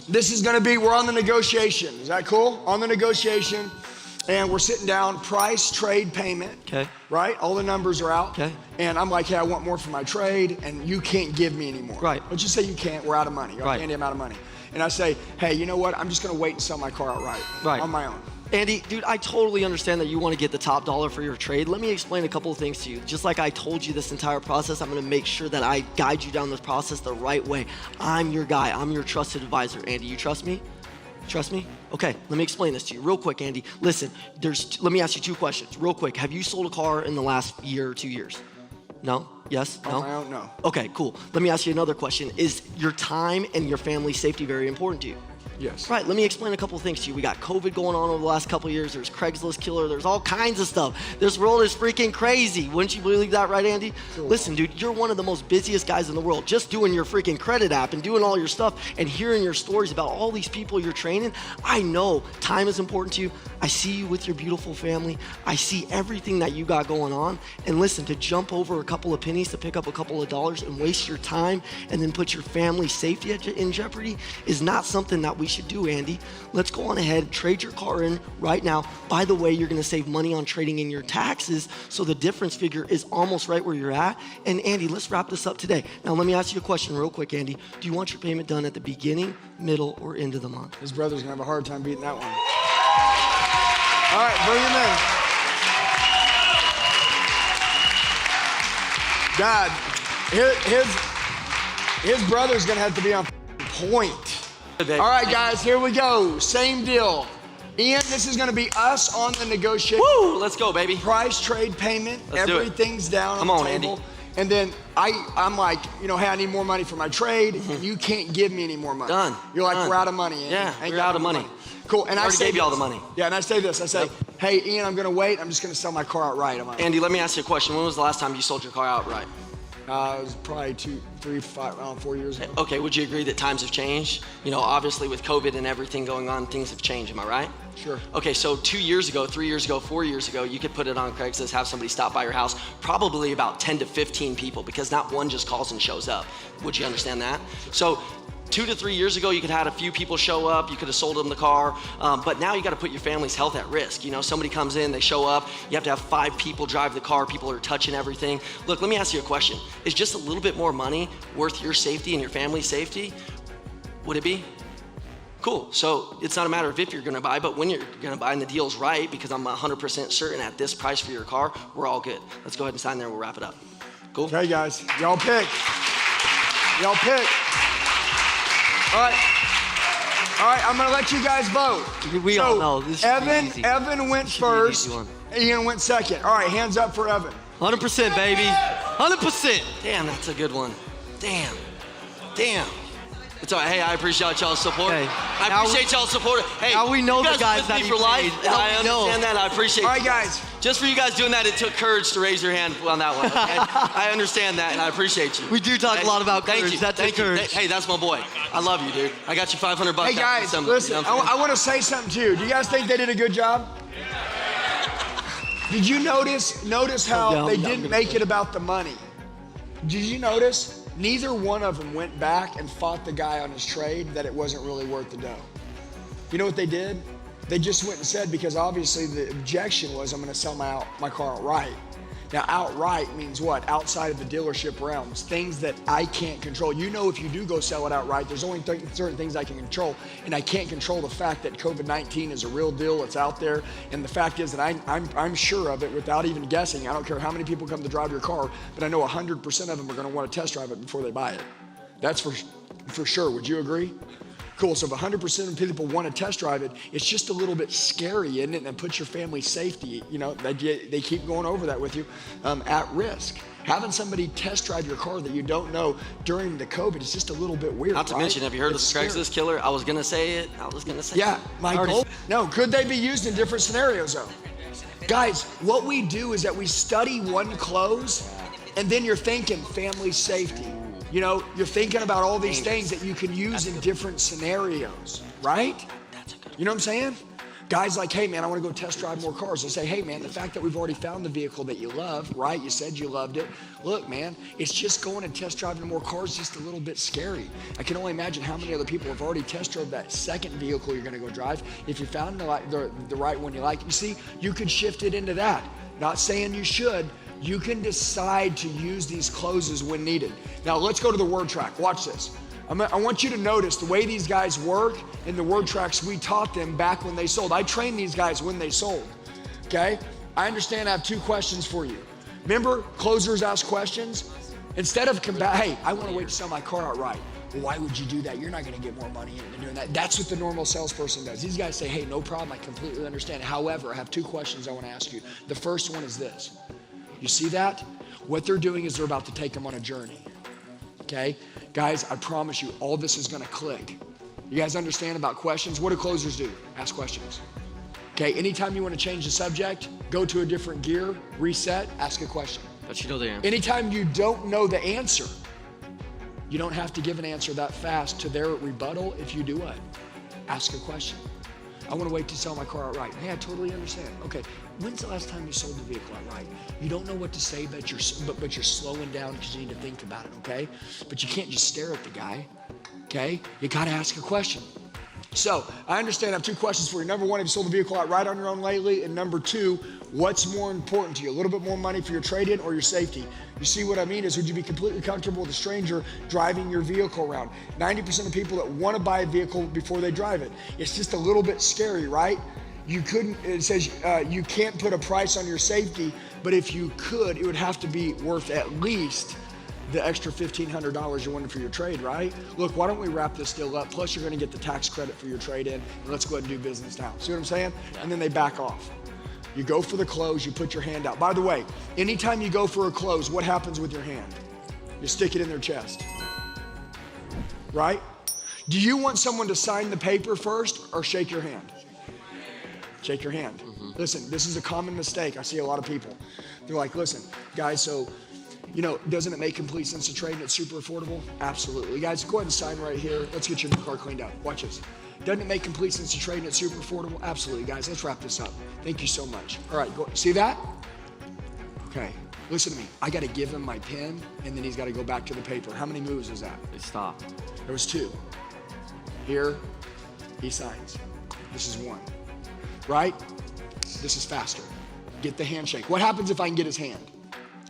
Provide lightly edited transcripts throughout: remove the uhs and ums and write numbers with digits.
This is gonna be, we're on the negotiation. Is that cool? On the negotiation, and we're sitting down, price, trade, payment. Okay. Right? All the numbers are out. Okay. And I'm like, hey, I want more for my trade, and you can't give me any more. Right. Let's just say you can't, we're out of money. Right. Andy, I'm out of money. And I say, hey, you know what? I'm just gonna wait and sell my car outright. Right. On my own. Andy, dude, I totally understand that you want to get the top dollar for your trade. Let me explain a couple of things to you. Just like I told you this entire process, I'm going to make sure that I guide you down this process the right way. I'm your guy. I'm your trusted advisor. Andy, you trust me? Trust me? Okay, let me explain this to you real quick, Andy. Listen, let me ask you 2 questions real quick. Have you sold a car in the last year or 2 years? No? Yes? No? On my own, no. Okay, cool. Let me ask you another question. Is your time and your family's safety very important to you? Yes. Right, let me explain a couple of things to you. We got COVID going on over the last couple of years. There's Craigslist killer. There's all kinds of stuff. This world is freaking crazy. Wouldn't you believe that, right, Andy? Sure. Listen, dude, you're one of the most busiest guys in the world. Just doing your freaking credit app and doing all your stuff and hearing your stories about all these people you're training. I know time is important to you. I see you with your beautiful family. I see everything that you got going on. And listen, to jump over a couple of pennies to pick up a couple of dollars and waste your time and then put your family's safety in jeopardy is not something that we should do, Andy. Let's go on ahead, trade your car in right now. By the way, you're gonna save money on trading in your taxes, so the difference figure is almost right where you're at. And Andy, let's wrap this up today. Now, let me ask you a question real quick, Andy. Do you want your payment done at the beginning, middle, or end of the month? His brother's gonna have a hard time beating that one. All right, bring him in. God, his brother's gonna have to be on point. All right, guys, here we go. Same deal. Ian, this is gonna be us on the negotiation. Woo! Let's go, baby. Price, trade, payment. Let's do it. Everything's down Come on on, the table. Andy. And then I'm like, you know, hey, I need more money for my trade. And you can't give me any more money. Done. You're like, Done. we're out of money. Andy. Yeah, Ain't we're got out of no money. Cool. And I already say gave you all the this. money. Yeah, and I say this. I say, hey, Ian, I'm gonna wait. I'm just gonna sell my car outright. Andy, let me ask you a question. When was the last time you sold your car outright? It was probably 2, 3, 5, 4 years ago. Okay, would you agree that times have changed? You know, obviously with COVID and everything going on, things have changed, am I right? Sure. Okay, so 2 years ago, 3 years ago, 4 years ago, you could put it on Craigslist, have somebody stop by your house, probably about 10 to 15 people, because not one just calls and shows up. Would you understand that? So 2 to 3 years ago, you could have had a few people show up, you could have sold them the car, but now you gotta put your family's health at risk. You know, somebody comes in, they show up, you have to have 5 people drive the car, people are touching everything. Look, let me ask you a question. Is just a little bit more money worth your safety and your family's safety? Would it be? Cool, so it's not a matter of if you're gonna buy, but when you're gonna buy, and the deal's right, because I'm 100% certain at this price for your car, we're all good. Let's go ahead and sign there, we'll wrap it up. Cool? Okay, guys, y'all pick. Y'all pick. All right, I'm gonna let you guys vote. We all know this is easy. Evan went first, Ian went second. All right, hands up for Evan. 100%, baby, 100%. Damn, that's a good one. Damn. It's all right. Hey, I appreciate y'all's support. Hey, I appreciate y'all's support. Hey, now we know you guys the guys with that me he for life. paid. Now I we know. understand that. I appreciate. All right, guys. Just for you guys doing that, it took courage to raise your hand on that one. Okay? I understand that, and I appreciate you. We do talk a lot about courage. Thank you. That Thank took you. courage. Hey, that's my boy. I love you, dude. I got you $500. Hey guys, listen, I want to say something to you. Do you guys think they did a good job? Did you notice how they didn't make it about the money? Did you notice? Neither one of them went back and fought the guy on his trade that it wasn't really worth the dough. You know what they did? They just went and said, because obviously the objection was, I'm gonna sell my car outright. Now, outright means what? Outside of the dealership realms, things that I can't control. You know, if you do go sell it outright, there's only certain things I can control, and I can't control the fact that COVID-19 is a real deal, it's out there, and the fact is that I'm sure of it without even guessing. I don't care how many people come to drive your car, but I know 100% of them are gonna wanna test drive it before they buy it. That's for sure, would you agree? Cool, so if 100% of people want to test drive it, it's just a little bit scary, isn't it? And puts your family's safety, you know, they keep going over that with you, at risk. Having somebody test drive your car that you don't know during the COVID is just a little bit weird. Not to mention, have you heard of the Craigslist killer? I was gonna say it. Yeah, my goal. No, could they be used in different scenarios though? Guys, what we do is that we study one close, and then you're thinking family safety. You know, you're thinking about all these things that you can use in different scenarios, right? You know what I'm saying? Guys like, hey man, I want to go test drive more cars. They'll say, hey man, the fact that we've already found the vehicle that you love, right? You said you loved it. Look man, it's just going and test driving more cars just a little bit scary. I can only imagine how many other people have already test drove that second vehicle you're going to go drive. If you found the right one you like, you see, you could shift it into that. Not saying you should. You can decide to use these closes when needed. Now let's go to the word track. Watch this. I want you to notice the way these guys work and the word tracks we taught them back when they sold. I trained these guys when they sold, okay? I understand I have 2 questions for you. Remember, closers ask questions? Instead of, hey, I want to wait to sell my car outright. Well, why would you do that? You're not going to get more money in doing that. That's what the normal salesperson does. These guys say, hey, no problem. I completely understand. However, I have 2 questions I want to ask you. The first one is this. You see that? What they're doing is they're about to take them on a journey. Okay? Guys, I promise you, all this is gonna click. You guys understand about questions? What do closers do? Ask questions. Okay, anytime you wanna change the subject, go to a different gear, reset, ask a question. But you know the answer. Anytime you don't know the answer, you don't have to give an answer that fast to their rebuttal. If you do what? Ask a question. I want to wait to sell my car outright. Hey, I totally understand. Okay, when's the last time you sold the vehicle outright? You don't know what to say, but you're slowing down because you need to think about it, okay? But you can't just stare at the guy, okay? You got to ask a question. So, I understand I have 2 questions for you. Number 1, have you sold the vehicle outright on your own lately? And number 2, what's more important to you? A little bit more money for your trade-in or your safety? You see what I mean is, would you be completely comfortable with a stranger driving your vehicle around? 90% of people that want to buy a vehicle before they drive it. It's just a little bit scary, right? It says you can't put a price on your safety, but if you could, it would have to be worth at least the extra $1,500 you wanted for your trade, right? Look, why don't we wrap this deal up? Plus, you're gonna get the tax credit for your trade-in, and let's go ahead and do business now. See what I'm saying? And then they back off. You go for the close, you put your hand out. By the way, anytime you go for a close, what happens with your hand? You stick it in their chest, right? Do you want someone to sign the paper first or shake your hand? Shake your hand. Listen, this is a common mistake. I see a lot of people. They're like, listen, guys, so, you know, doesn't it make complete sense to trade and it's super affordable? Absolutely. Guys, go ahead and sign right here. Let's get your car cleaned up. Watch this. Doesn't it make complete sense to trade and it's super affordable? Absolutely, guys. Let's wrap this up. Thank you so much. All right, go. See that? Okay. Listen to me. I got to give him my pen, and then he's got to go back to the paper. How many moves is that? They stop. There was 2. Here, he signs. This is 1. Right? This is faster. Get the handshake. What happens if I can get his hand?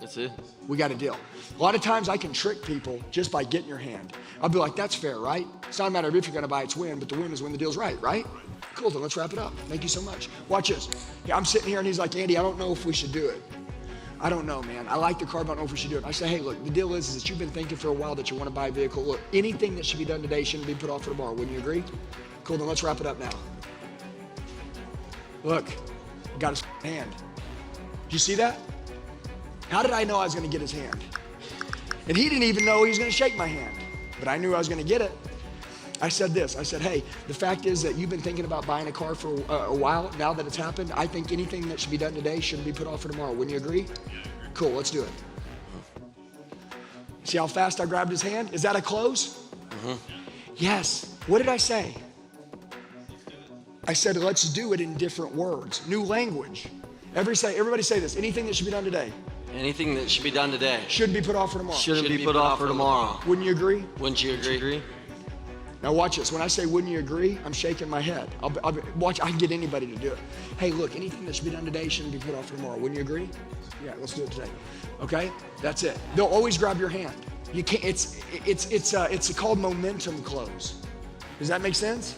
That's it. We got a deal. A lot of times I can trick people just by getting your hand. I'll be like, that's fair, right? It's not a matter of if you're gonna buy, it's when, but the win is when the deal's right? Cool, then let's wrap it up. Thank you so much. Watch this. Yeah, I'm sitting here and he's like, Andy, I don't know if we should do it. I don't know, man. I like the car, but I don't know if we should do it. I say, hey, look, the deal is that you've been thinking for a while that you want to buy a vehicle. Look, anything that should be done today shouldn't be put off for tomorrow. Wouldn't you agree? Cool, then let's wrap it up now. Look, got his hand. Did you see that? How did I know I was gonna get his hand? And he didn't even know he was gonna shake my hand, but I knew I was gonna get it. I said this, I said, hey, the fact is that you've been thinking about buying a car for a while. Now that it's happened, I think anything that should be done today shouldn't be put off for tomorrow. Wouldn't you agree? Cool, let's do it. See how fast I grabbed his hand? Is that a close? Yes. What did I say? I said, let's do it in different words, new language. Everybody say this, anything that should be done today. Anything that should be done today Shouldn't be put off for tomorrow. shouldn't be put off for tomorrow. Wouldn't you agree? Wouldn't you agree? Now watch this. When I say wouldn't you agree, I'm shaking my head. Watch, I can get anybody to do it. Hey, look, anything that should be done today shouldn't be put off for tomorrow. Wouldn't you agree? Yeah, let's do it today. Okay? That's it. They'll always grab your hand. You can't, it's called momentum close. Does that make sense?